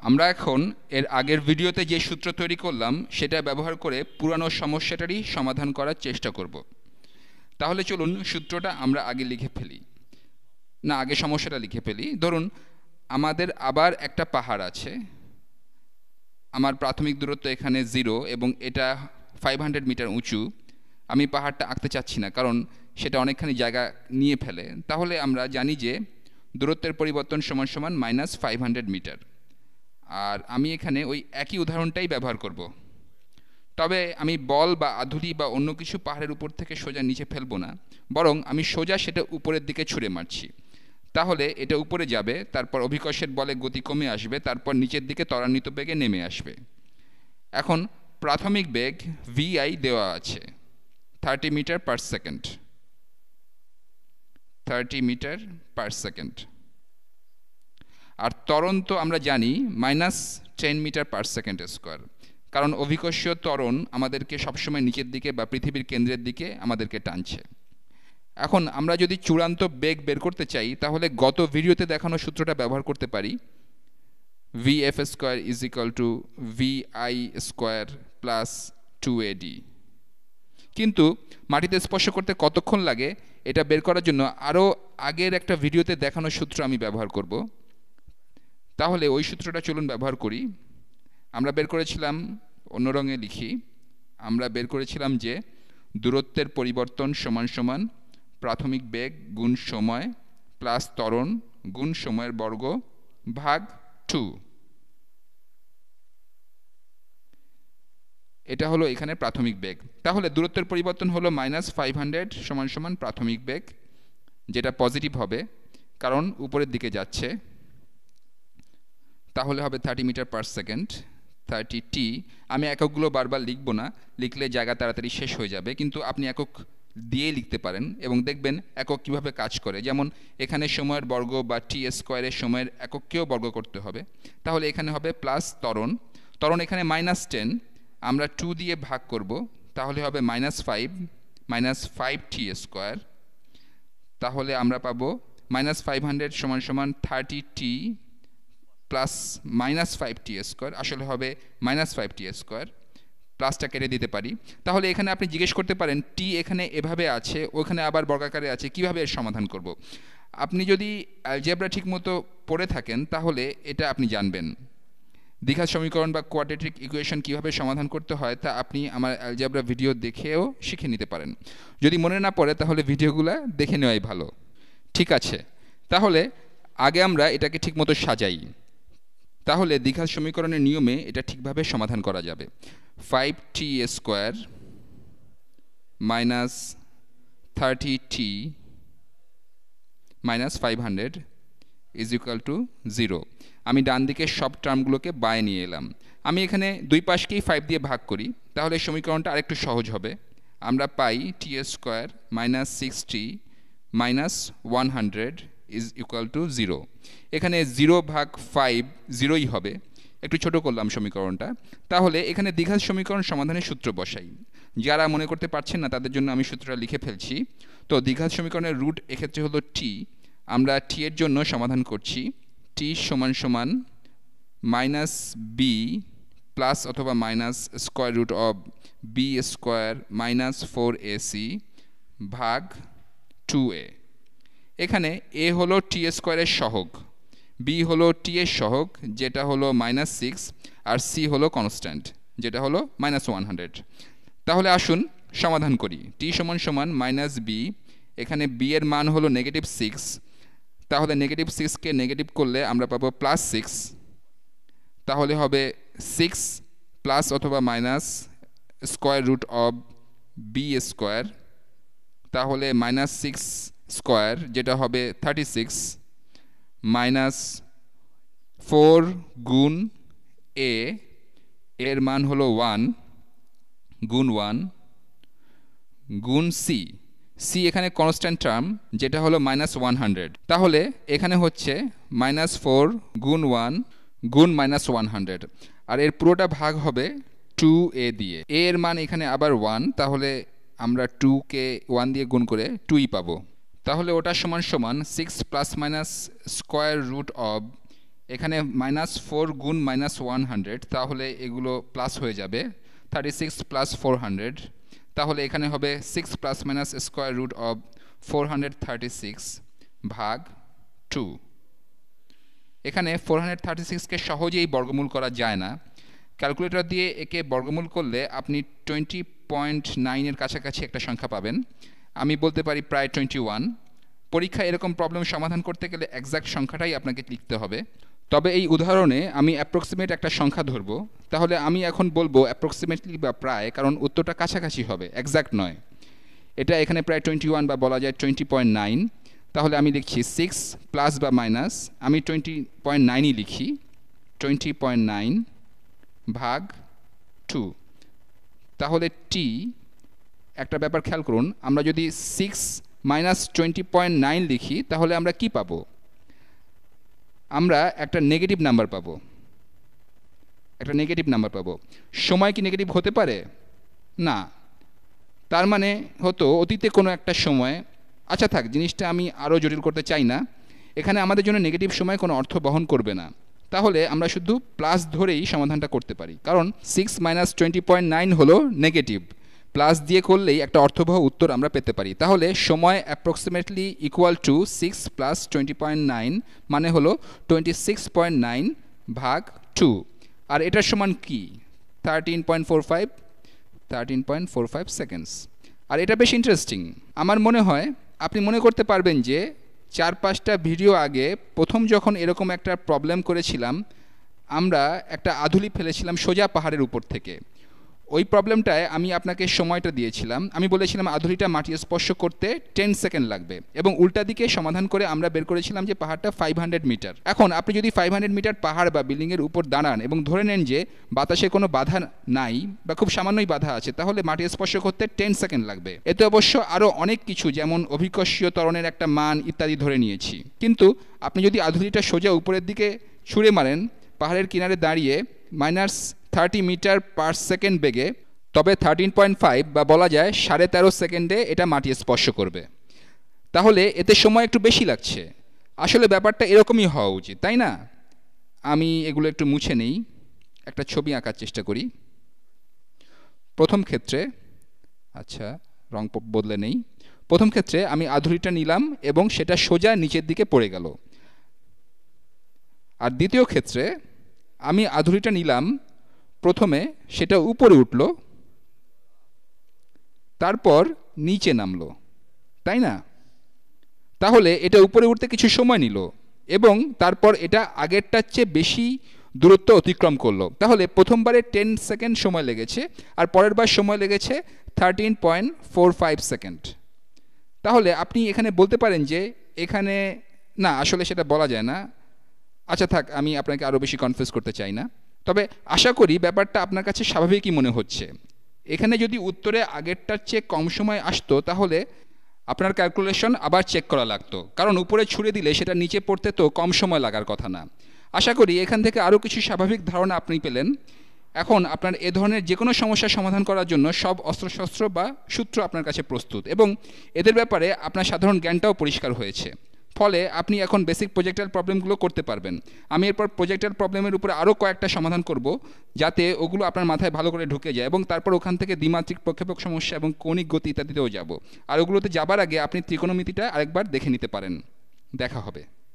আমরা এখন এর আগের ভিডিওতে যে সূত্র তৈরি করলাম সেটা ব্যবহার করে পুরানো সমস্যাটারই সমাধান করার চেষ্টা করব। তাহলে চলুন সূত্রটা আমরা আগে লিখে ফেলি, না আগে সমস্যাটা লিখে ফেলি। ধরুন আমাদের আবার একটা পাহাড় আছে, আমার প্রাথমিক দূরত্ব এখানে 0 এবং এটা 500 মিটার উঁচু। আমি পাহাড়টা আঁকতে চাচ্ছি না কারণ সেটা অনেকখানি জায়গা নিয়ে ফেলে। তাহলে আমরা জানি যে দূরত্বের পরিবর্তন সমান সমান -500 মিটার। আর আমি এখানে ওই একই উদাহরণটাই ব্যবহার করব, তবে আমি বল বা আধুলি বা অন্য কিছু পাহাড়ের উপর থেকে সোজা নিচে ফেলবো না, বরং আমি সোজা সেটা উপরের দিকে ছুঁড়ে মারছি। তাহলে এটা উপরে যাবে, তারপর অভিকর্ষের বলে গতি কমে আসবে, তারপর নিচের দিকে ত্বরান্বিত বেগে নেমে আসবে। এখন প্রাথমিক বেগ VI দেওয়া আছে 30 metre per second, 30 metre per second. আর ত্বরণ তো আমরা জানি -10 মিটার পার সেকেন্ড স্কোয়ার, কারণ অভিকর্ষীয় ত্বরণ আমাদেরকে সবসময় নিচের দিকে বা পৃথিবীর কেন্দ্রের দিকে আমাদেরকে টানছে। এখন আমরা যদি চূড়ান্ত বেগ বের করতে চাই তাহলে গত ভিডিওতে দেখানো সূত্রটা ব্যবহার করতে পারি, VF square is equal to VI square plus 2AD। কিন্তু মাটিতে স্পর্শ করতে কতক্ষণ লাগে এটা বের করার জন্য আরও আগের একটা ভিডিওতে দেখানো সূত্র আমি ব্যবহার করব। তাহলে ওই সূত্রটা চলুন ব্যবহার করি। আমরা বের করেছিলাম, অন্য রঙে লিখি, আমরা বের করেছিলাম যে দূরত্বের পরিবর্তন সমান সমান প্রাথমিক বেগ গুণ সময় প্লাস ত্বরণ গুণ সময়ের বর্গ ভাগ 2। এটা হলো এখানে প্রাথমিক বেগ। তাহলে দূরত্বের পরিবর্তন হলো -500 সমান সমান প্রাথমিক বেগ, যেটা পজিটিভ হবে কারণ উপরের দিকে যাচ্ছে। তাহলে হবে 30 মিটার পার সেকেন্ড, 30t। আমি এককগুলো বারবার লিখব না, লিখলে জায়গা তাড়াতাড়ি শেষ হয়ে যাবে, কিন্তু আপনি একক দিয়ে লিখতে পারেন এবং দেখবেন একক কিভাবে কাজ করে। যেমন এখানে সময়ের বর্গ বা টি স্কোয়ারের সময়ের একককেও বর্গ করতে হবে। তাহলে এখানে হবে প্লাস ত্বরণ, ত্বরণ এখানে -10, আমরা 2 দিয়ে ভাগ করব, তাহলে হবে -5 t স্কোয়ার। তাহলে আমরা পাবো -500 সমান সমান 30t প্লাস -5t স্কোয়ার, আসলে হবে -5t স্কোয়ার। প্লাসটা কেটে দিতে পারি। তাহলে এখানে আপনি জিজ্ঞেস করতে পারেন টি এখানে এভাবে আছে, ওখানে আবার বর্গাকারে আছে, কিভাবে এর সমাধান করব। আপনি যদি অ্যালজেব্রা ঠিকমতো পড়ে থাকেন তাহলে এটা আপনি জানবেন। দ্বিঘাত সমীকরণ বা কোয়াড্রেটিক ইকুয়েশন কিভাবে সমাধান করতে হয় তা আপনি আমার অ্যালজেব্রা ভিডিও দেখেও শিখে নিতে পারেন। যদি মনে না পড়ে তাহলে ভিডিওগুলো দেখে নেওয়াই ভালো। ঠিক আছে, তাহলে আগে আমরা এটাকে ঠিকমতো সাজাই। তাহলে দ্বিঘাত সমীকরণের নিয়মে এটা ঠিকভাবে সমাধান করা যাবে। 5t square minus 30t minus 500 is equal to 0। আমি ডান দিকে সব টার্মগুলোকে বায়ে নিয়ে এলাম। আমি এখানে দুই পাশকেই 5 দিয়ে ভাগ করি, তাহলে সমীকরণটা আরেকটু সহজ হবে। আমরা পাই t square minus 6t minus 100 is equal to 0। এখানে 0 ভাগ 5 0ই হবে। একটু ছোট করলাম সমীকরণটা। তাহলে এখানে দ্বিঘাত সমীকরণ সমাধানের সূত্র বসাই। যারা মনে করতে পারছেন না তাদের জন্য আমি সূত্রটা লিখে ফেলছি। তো দ্বিঘাত সমীকরণের রুট এক্ষেত্রে হলো t। আমরা t এর জন্য সমাধান করছি। t সমান সমান -b প্লাস অথবা minus square root of b square minus 4ac ভাগ 2a। এখানে a হলো t স্কোয়ারের সহগ, b হলো t এর সহগ যেটা হলো -6, আর c হলো কনস্ট্যান্ট যেটা হলো -100। তাহলে আসুন সমাধান করি। t সমান সমান -b, এখানে b এর মান হলো -6, তাহলে -6কে নেগেটিভ করলে আমরা পাবো +6। তাহলে হবে 6 প্লাস অথবা minus square root of b square, তাহলে -6 স্কোয়ার যেটা হবে 36 মাইনাস 4 গুণ a এর মান হলো 1 গুণ 1 গুণ c, c এখানে কনস্ট্যান্ট টার্ম যেটা হলো -100। তাহলে এখানে হচ্ছে -4 গুণ 1 গুণ -100, আর এর পুরোটা ভাগ হবে 2a দিয়ে। a এর মান এখানে আবার 1, তাহলে আমরা 2কে 1 দিয়ে গুণ করে 2ই পাবো। তাহলে ওটা সমান সমান 6 plus minus square root of এখানে -4 গুণ -100, তাহলে এগুলো প্লাস হয়ে যাবে 36 প্লাস 400, তাহলে এখানে হবে 6 plus minus square root of 436 ভাগ 2। এখানে 436কে সহজেই বর্গমূল করা যায় না, ক্যালকুলেটর দিয়ে একে বর্গমূল করলে আপনি 20.9 এর কাছাকাছি একটা সংখ্যা পাবেন, আমি বলতে পারি প্রায় 21। পরীক্ষায় এরকম প্রবলেম সমাধান করতে গেলে এক্সাক্ট সংখ্যাটাই আপনাকে লিখতে হবে। তবে এই উদাহরণে আমি অ্যাপ্রক্সিমেট একটা সংখ্যা ধরব, তাহলে আমি এখন বলবো অ্যাপ্রক্সিমেটলি বা প্রায়, কারণ উত্তরটা কাছাকাছি হবে, এক্সাক্ট নয়। এটা এখানে প্রায় 21 বা বলা যায় 20.9, তাহলে আমি লিখছি 6 প্লাস বা মাইনাস, আমি 20.9ই লিখি, 20.9 ভাগ 2। তাহলে টি, একটা ব্যাপার খেয়াল করুন, আমরা যদি 6 মাইনাস 20.9 লিখি তাহলে আমরা কি পাবো? আমরা একটা নেগেটিভ নাম্বার পাবো, একটা নেগেটিভ নাম্বার পাবো। সময় কি নেগেটিভ হতে পারে? না। তার মানে হতো অতীতে কোনো একটা সময়, আচ্ছা থাক, জিনিসটা আমি আরও জটিল করতে চাই না, এখানে আমাদের জন্য নেগেটিভ সময় কোনো অর্থ বহন করবে না, তাহলে আমরা শুধু প্লাস ধরেই সমাধানটা করতে পারি, কারণ 6 মাইনাস 20.9 হলো নেগেটিভ, প্লাস দিয়ে করলেই একটা অর্থবহ উত্তর আমরা পেতে পারি। তাহলে সময় অ্যাপ্রক্সিমেটলি ইকুয়াল টু 6 প্লাস 20.9, মানে হলো 26.9 ভাগ 2, আর এটার সমান কি? 13.45 সেকেন্ডস। আর এটা বেশ ইন্টারেস্টিং। আমার মনে হয় আপনি মনে করতে পারবেন যে 4-5টা ভিডিও আগে প্রথম যখন এরকম একটা প্রবলেম করেছিলাম, আমরা একটা আধুলি ফেলেছিলাম সোজা পাহাড়ের উপর থেকে। ওই প্রবলেমটায় আমি আপনাকে সময়টা দিয়েছিলাম, আমি বলেছিলাম আধুলিটা মাটি স্পর্শ করতে 10 সেকেন্ড লাগবে, এবং উল্টা দিকে সমাধান করে আমরা বের করেছিলাম যে পাহাড়টা 500 মিটার। এখন আপনি যদি 500 মিটার পাহাড় বা বিল্ডিংয়ের উপর দাঁড়ান এবং ধরে নেন যে বাতাসে কোনো বাধা নাই বা খুব সামান্যই বাধা আছে, তাহলে মাটি স্পর্শ করতে 10 সেকেন্ড লাগবে। এতে অবশ্য আরও অনেক কিছু, যেমন অভিকর্ষীয় ত্বরণের একটা মান ইত্যাদি ধরে নিয়েছি। কিন্তু আপনি যদি আধুলিটা সোজা উপরের দিকে ছুঁড়ে মারেন পাহাড়ের কিনারে দাঁড়িয়ে -30 মিটার পার সেকেন্ড বেগে, তবে 13.5 বা বলা যায় 13.5 সেকেন্ডে এটা মাটি স্পর্শ করবে। তাহলে এতে সময় একটু বেশি লাগছে। আসলে ব্যাপারটা এরকমই হওয়া উচিত, তাই না? আমি এগুলো একটু মুছে নেই, একটা ছবি আঁকার চেষ্টা করি। প্রথম ক্ষেত্রে, আচ্ছা রং বদলে নেই, প্রথম ক্ষেত্রে আমি আধুলিটা নিলাম এবং সেটা সোজা নিচের দিকে পড়ে গেল। আর দ্বিতীয় ক্ষেত্রে আমি আধুলিটা নিলাম, প্রথমে সেটা উপরে উঠল, তারপর নিচে নামলো, তাই না? তাহলে এটা উপরে উঠতে কিছু সময় নিল এবং তারপর এটা আগেরটার চেয়ে বেশি দূরত্ব অতিক্রম করলো। তাহলে প্রথমবারে 10 সেকেন্ড সময় লেগেছে আর পরের বার সময় লেগেছে 13.45 সেকেন্ড। তাহলে আপনি এখানে বলতে পারেন যে এখানে, না আসলে সেটা বলা যায় না, আচ্ছা থাক, আমি আপনাকে আরও বেশি কনফিউজ করতে চাই না। তবে আশা করি ব্যাপারটা আপনার কাছে স্বাভাবিকই মনে হচ্ছে। এখানে যদি উত্তরে আগেরটার চেয়ে কম সময় আসতো তাহলে আপনার ক্যালকুলেশন আবার চেক করা লাগতো, কারণ উপরে ছুড়ে দিলে সেটা নিচে পড়তে তো কম সময় লাগার কথা না। আশা করি এখান থেকে আরও কিছু স্বাভাবিক ধারণা আপনি পেলেন। এখন আপনার এ ধরনের যে কোনো সমস্যার সমাধান করার জন্য সব অস্ত্রশস্ত্র বা সূত্র আপনার কাছে প্রস্তুত, এবং এদের ব্যাপারে আপনার সাধারণ জ্ঞানটাও পরিষ্কার হয়েছে। ফলে আপনি এখন বেসিক প্রজেক্টাইল প্রবলেমগুলো করতে পারবেন। আমি এরপর প্রজেক্টাইল প্রবলেমের উপরে আরও কয়েকটা সমাধান করব, যাতে ওগুলো আপনার মাথায় ভালো করে ঢুকে যায়, এবং তারপর ওখান থেকে দ্বিমাত্রিক প্রক্ষেপক সমস্যা এবং কৌণিক গতি ইত্যাদিতেও যাব। আর ওগুলোতে যাবার আগে আপনি ত্রিকোণমিতিটা আরেকবার দেখে নিতে পারেন। দেখা হবে।